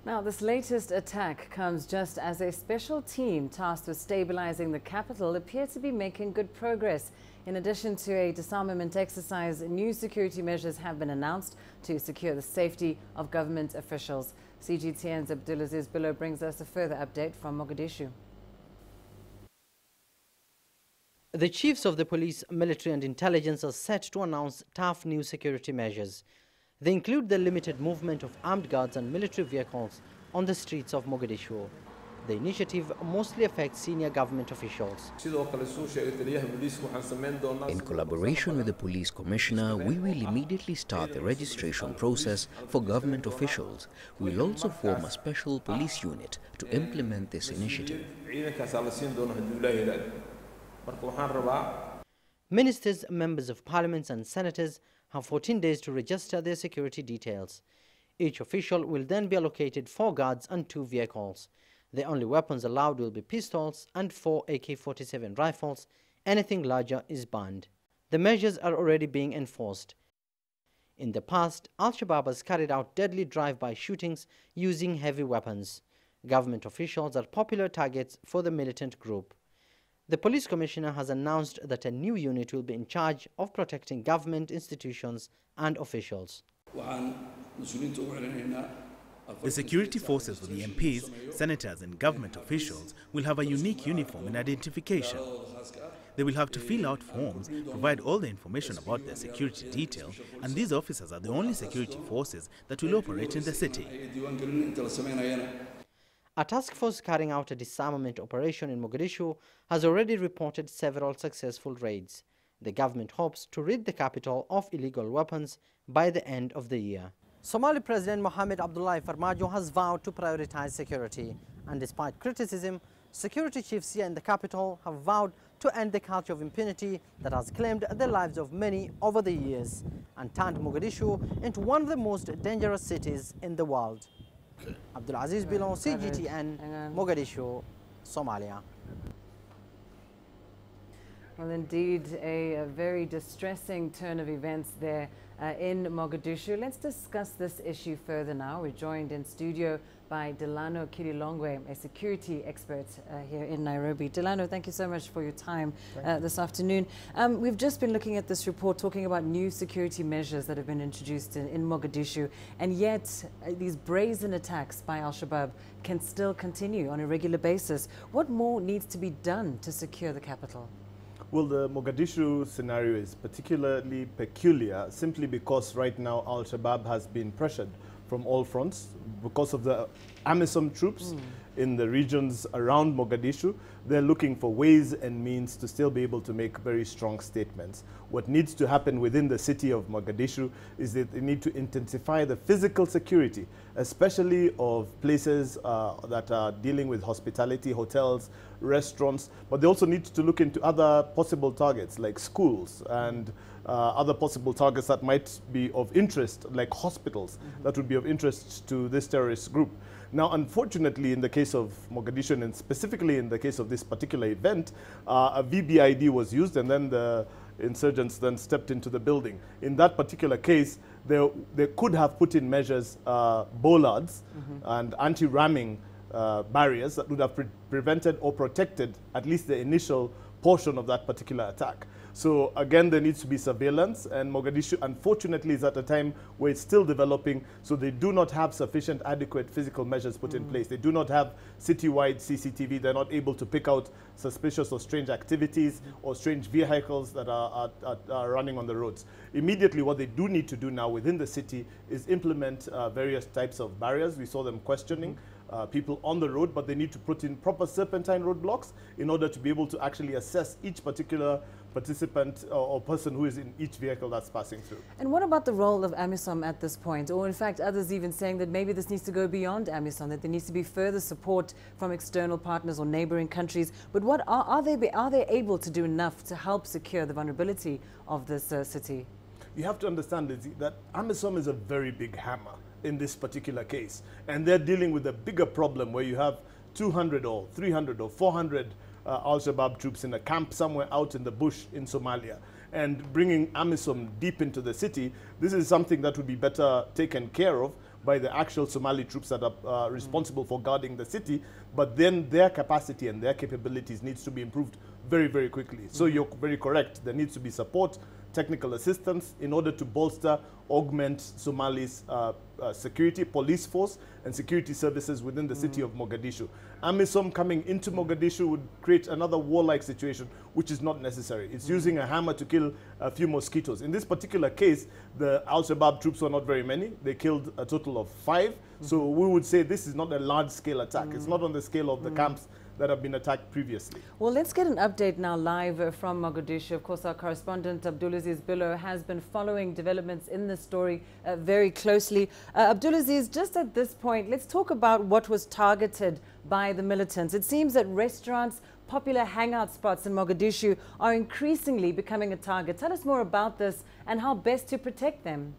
Now, this latest attack comes just as a special team tasked with stabilizing the capital appear to be making good progress. In addition to a disarmament exercise, new security measures have been announced to secure the safety of government officials. CGTN's Abdulaziz Billow brings us a further update from Mogadishu. The chiefs of the police, military and intelligence are set to announce tough new security measures. They include the limited movement of armed guards and military vehicles on the streets of Mogadishu. The initiative mostly affects senior government officials. In collaboration with the police commissioner, we will immediately start the registration process for government officials. We will also form a special police unit to implement this initiative. Ministers, members of parliament and senators have 14 days to register their security details. Each official will then be allocated 4 guards and 2 vehicles. The only weapons allowed will be pistols and 4 AK-47 rifles. Anything larger is banned. The measures are already being enforced. In the past, Al-Shabaab has carried out deadly drive-by shootings using heavy weapons. Government officials are popular targets for the militant group. The police commissioner has announced that a new unit will be in charge of protecting government institutions and officials. The security forces of the MPs, senators and government officials will have a unique uniform and identification. They will have to fill out forms, provide all the information about their security detail, and these officers are the only security forces that will operate in the city. A task force carrying out a disarmament operation in Mogadishu has already reported several successful raids. The government hopes to rid the capital of illegal weapons by the end of the year. Somali President Mohamed Abdullahi Farmajo has vowed to prioritize security, and despite criticism, security chiefs here in the capital have vowed to end the culture of impunity that has claimed the lives of many over the years and turned Mogadishu into one of the most dangerous cities in the world. Abdulaziz Billow, CGTN, Mogadishu, Somalia. Well, indeed, a very distressing turn of events there in Mogadishu. Let's discuss this issue further now. We're joined in studio by Delano Kiilu Longwe, a security expert here in Nairobi. Delano, thank you so much for your time this afternoon. We've just been looking at this report talking about new security measures that have been introduced in Mogadishu, and yet these brazen attacks by Al-Shabaab can still continue on a regular basis. What more needs to be done to secure the capital? Well, the Mogadishu scenario is particularly peculiar simply because right now Al-Shabaab has been pressured from all fronts because of the AMISOM troops in the regions around Mogadishu. They're looking for ways and means to still be able to make very strong statements. What needs to happen within the city of Mogadishu is that they need to intensify the physical security, especially of places that are dealing with hospitality, hotels, restaurants, but they also need to look into other possible targets like schools and other possible targets that might be of interest, like hospitals, that would be of interest to this terrorist group. Now, unfortunately, in the case of Mogadishu, and specifically in the case of this particular event, a VBID was used and then the insurgents then stepped into the building. In that particular case, they could have put in measures, bollards and anti-ramming barriers that would have prevented or protected at least the initial portion of that particular attack. So again, there needs to be surveillance, and Mogadishu unfortunately is at a time where it's still developing, so they do not have sufficient adequate physical measures put in place. They do not have citywide CCTV. They're not able to pick out suspicious or strange activities or strange vehicles that are running on the roads. Immediately, what they do need to do now within the city is implement various types of barriers. We saw them questioning people on the road, but they need to put in proper serpentine roadblocks in order to be able to actually assess each particular participant or person who is in each vehicle that's passing through. And what about the role of AMISOM at this point? Or in fact, others even saying that maybe this needs to go beyond AMISOM, that there needs to be further support from external partners or neighboring countries. But what are they able to do enough to help secure the vulnerability of this city? You have to understand that AMISOM is a very big hammer in this particular case, and they're dealing with a bigger problem where you have 200 or 300 or 400 Al-Shabaab troops in a camp somewhere out in the bush in Somalia, and bringing AMISOM deep into the city. This is something that would be better taken care of by the actual Somali troops that are responsible for guarding the city, but then their capacity and their capabilities needs to be improved very, very quickly. So you're very correct. There needs to be support, technical assistance in order to bolster, augment Somali's security, police force and security services within the city of Mogadishu. AMISOM coming into Mogadishu would create another warlike situation, which is not necessary. It's using a hammer to kill a few mosquitoes. In this particular case, the Al-Shabaab troops were not very many. They killed a total of 5. So we would say this is not a large-scale attack. It's not on the scale of the camps that have been attacked previously. Well, let's get an update now live from Mogadishu. Of course, our correspondent Abdulaziz Billow has been following developments in this story very closely. Abdulaziz, just at this point, let's talk about what was targeted by the militants. It seems that restaurants, popular hangout spots in Mogadishu are increasingly becoming a target. Tell us more about this and how best to protect them.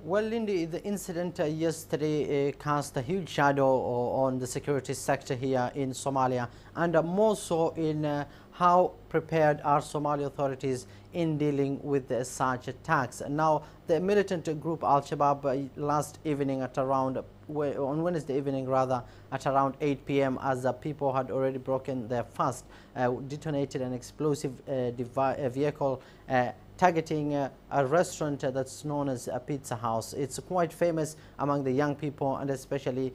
Well, Lindy, the incident yesterday cast a huge shadow on the security sector here in Somalia, and more so in how prepared are Somali authorities in dealing with such attacks. Now, the militant group Al-Shabaab last evening at around, on Wednesday evening rather, at around 8 p.m. as people had already broken their fast, detonated an explosive vehicle targeting a restaurant that's known as a Pizza House. It's quite famous among the young people and especially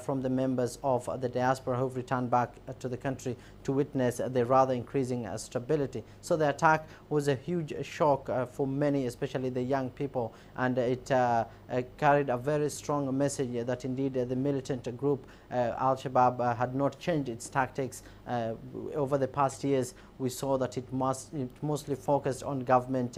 from the members of the diaspora who've returned back to the country to witness the rather increasing stability. So the attack was a huge shock for many, especially the young people, and it carried a very strong message that indeed the militant group Al-Shabaab had not changed its tactics over the past years. We saw that it mostly focused on government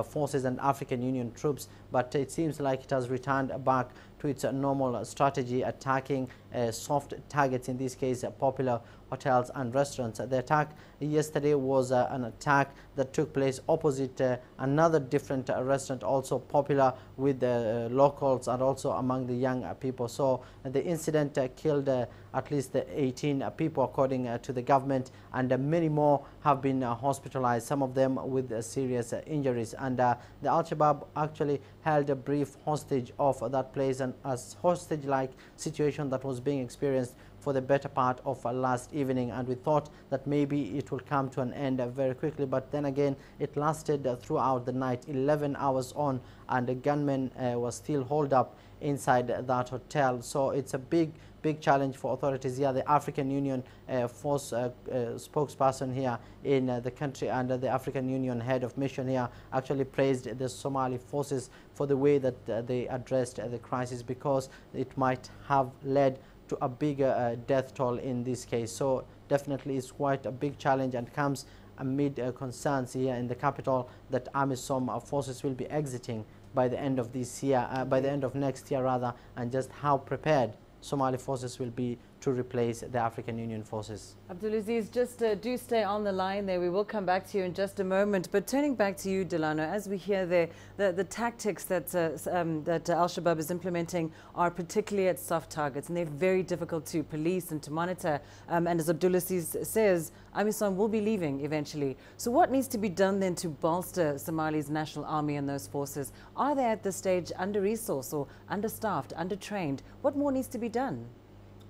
forces and African Union troops, but it seems like it has returned back to its normal strategy, attacking soft targets, in this case popular hotels and restaurants. The attack yesterday was an attack that took place opposite another different restaurant, also popular with the locals and also among the young people. So the incident killed at least 18 people according to the government, and many more have been hospitalized, some of them with serious injuries. And the Al-Shabaab actually held a brief hostage of that place, and a hostage-like situation that was being experienced for the better part of last evening, and we thought that maybe it will come to an end very quickly, but then again it lasted throughout the night, 11 hours on, and the gunman was still holed up inside that hotel. So it's a big challenge for authorities here. The African Union force spokesperson here in the country and the African Union head of mission here actually praised the Somali forces for the way that they addressed the crisis, because it might have led to a bigger death toll in this case. So definitely it's quite a big challenge, and comes amid concerns here in the capital that AMISOM forces will be exiting by the end of this year, by the end of next year rather, and just how prepared Somali forces will be to replace the African Union forces. Abdulaziz, just do stay on the line there. We will come back to you in just a moment. But turning back to you, Delano, as we hear the tactics that Al-Shabaab is implementing are particularly at soft targets, and they're very difficult to police and to monitor. And as Abdulaziz says, AMISOM will be leaving eventually. So what needs to be done then to bolster Somali's national army and those forces? Are they at this stage under-resourced or understaffed, undertrained? What more needs to be done?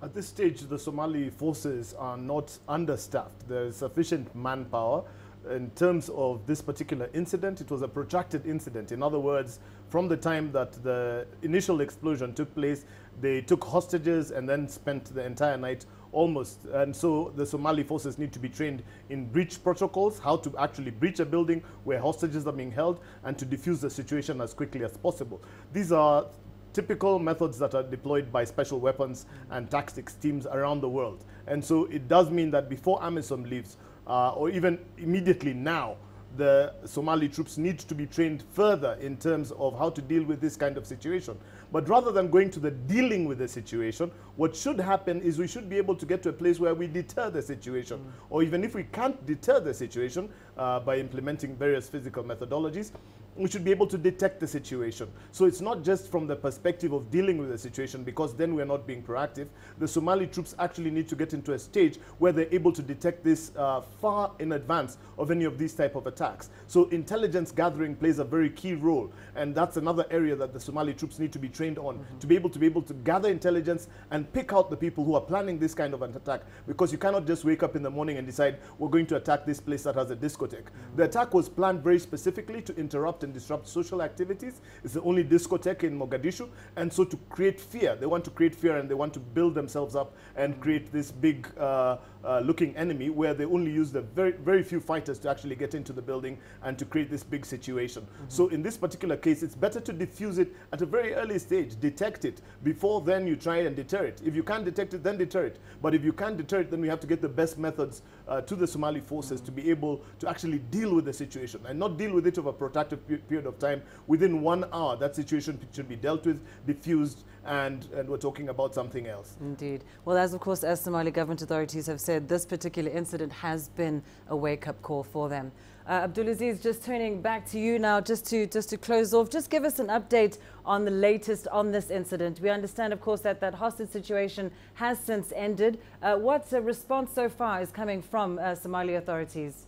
At this stage, the Somali forces are not understaffed. There is sufficient manpower. In terms of this particular incident, it was a protracted incident. In other words, from the time that the initial explosion took place, they took hostages and then spent the entire night almost. And so the Somali forces need to be trained in breach protocols, how to actually breach a building where hostages are being held, and to defuse the situation as quickly as possible. These are typical methods that are deployed by special weapons and tactics teams around the world. And so it does mean that before AMISOM leaves, or even immediately now, the Somali troops need to be trained further in terms of how to deal with this kind of situation. But rather than going to the dealing with the situation, what should happen is we should be able to get to a place where we deter the situation. Or even if we can't deter the situation by implementing various physical methodologies, we should be able to detect the situation. So it's not just from the perspective of dealing with the situation, because then we're not being proactive. The Somali troops actually need to get into a stage where they're able to detect this far in advance of any of these type of attacks. So intelligence gathering plays a very key role, and that's another area that the Somali troops need to be trained on, to be able to gather intelligence and pick out the people who are planning this kind of an attack, because you cannot just wake up in the morning and decide we're going to attack this place that has a discotheque. The attack was planned very specifically to interrupt and disrupt social activities. It's the only discotheque in Mogadishu, and so to create fear. They want to create fear, and they want to build themselves up and create this big looking enemy where they only use the very few fighters to actually get into the building and to create this big situation. So in this particular case, it's better to diffuse it at a very early stage, detect it, before then you try and deter it. If you can't detect it, then deter it. But if you can't deter it, then we have to get the best methods to the Somali forces to be able to actually deal with the situation, and not deal with it over a protracted period of time. Within 1 hour, that situation should be dealt with, diffused, and we're talking about something else. Indeed. Well, as of course, as Somali government authorities have said, this particular incident has been a wake-up call for them. Abdulaziz, just turning back to you now, just to close off, just give us an update on the latest on this incident. We understand, of course, that hostage situation has since ended. What response so far is coming from Somali authorities?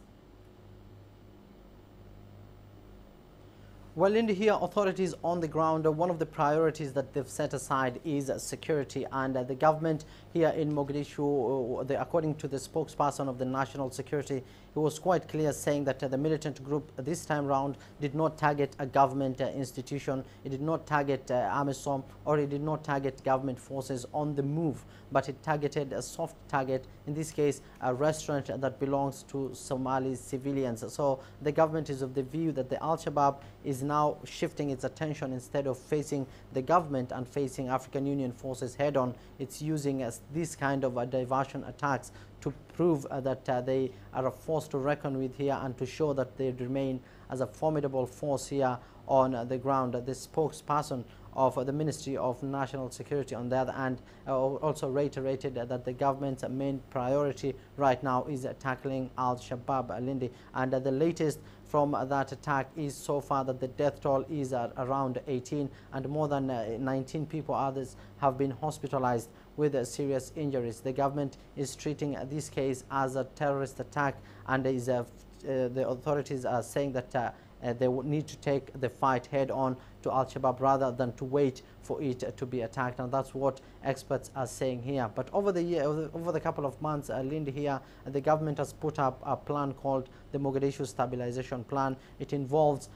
Well, in here, authorities on the ground, one of the priorities that they've set aside is security, and the government here in Mogadishu, according to the spokesperson of the national security, he was quite clear, saying that the militant group this time round did not target a government institution, it did not target AMISOM, or it did not target government forces on the move, but it targeted a soft target, in this case a restaurant that belongs to Somali civilians. So the government is of the view that the Al-Shabaab is now shifting its attention, instead of facing the government and facing African Union forces head on, it's using this kind of diversion attacks to prove that they are a force to reckon with here, and to show that they remain as a formidable force here on the ground. The spokesperson of the Ministry of National Security on the other hand also reiterated that the government's main priority right now is tackling Al-Shabaab, Lindy, and the latest from that attack is so far that the death toll is at around 18, and more than 19 people others have been hospitalized with serious injuries. The government is treating this case as a terrorist attack, and the authorities are saying that they would need to take the fight head on to Al-Shabaab rather than to wait for it to be attacked, and that's what experts are saying here. But over the couple of months, Lindy, here the government has put up a plan called the Mogadishu Stabilization Plan. It involves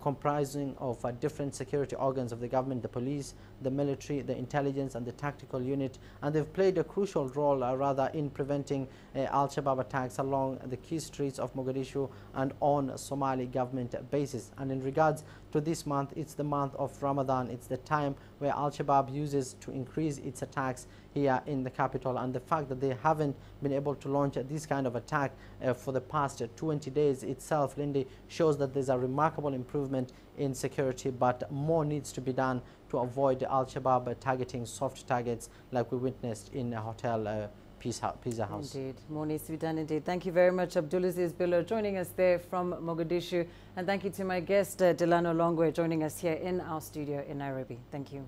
comprising of different security organs of the government, the police, the military, the intelligence, and the tactical unit, and they've played a crucial role rather in preventing Al-Shabaab attacks along the key streets of Mogadishu and on Somali government bases. And in regards to this month, it's the month of Ramadan. It's the time where Al-Shabaab uses to increase its attacks here in the capital, and the fact that they haven't been able to launch this kind of attack for the past 20 days itself, Lindy, shows that there's a remarkable improvement in security, but more needs to be done to avoid Al-Shabaab targeting soft targets like we witnessed in a hotel Pizza House. Indeed, more needs to be done indeed. Thank you very much, Abdulaziz Billow, joining us there from Mogadishu, and thank you to my guest Delano Longwe, joining us here in our studio in Nairobi. Thank you.